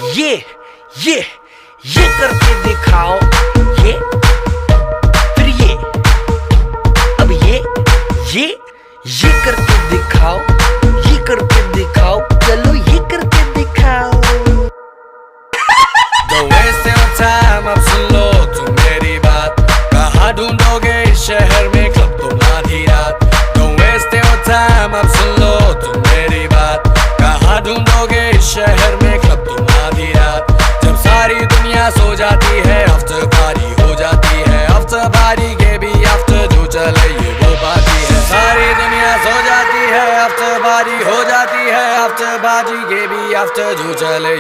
ये ये ये करके दिखाओ, ये फिर ये, अब ये करके दिखाओ, ये करके दिखाओ, चलो ये करके दिखाओ। Don't waste your time, अब सुन लो तुम मेरी बात। कहाँ ढूंढोगे इस शहर में क्लब तुम आधी रात। Don't waste your time, अब सुन लो तुम मेरी बात। कहाँ ढूंढोगे इस शहर में क्लब तुम आधी रात। जब सारी दुनिया सो जाती है आफ्टर पार्टी हो जाती है। आफ्टर पार्टी के भी आफ्टर जो चले ये वो पार्टी है। सारी दुनिया सो जाती है आफ्टर पार्टी हो जाती है। आफ्टर पार्टी के भी आफ्टर जो चले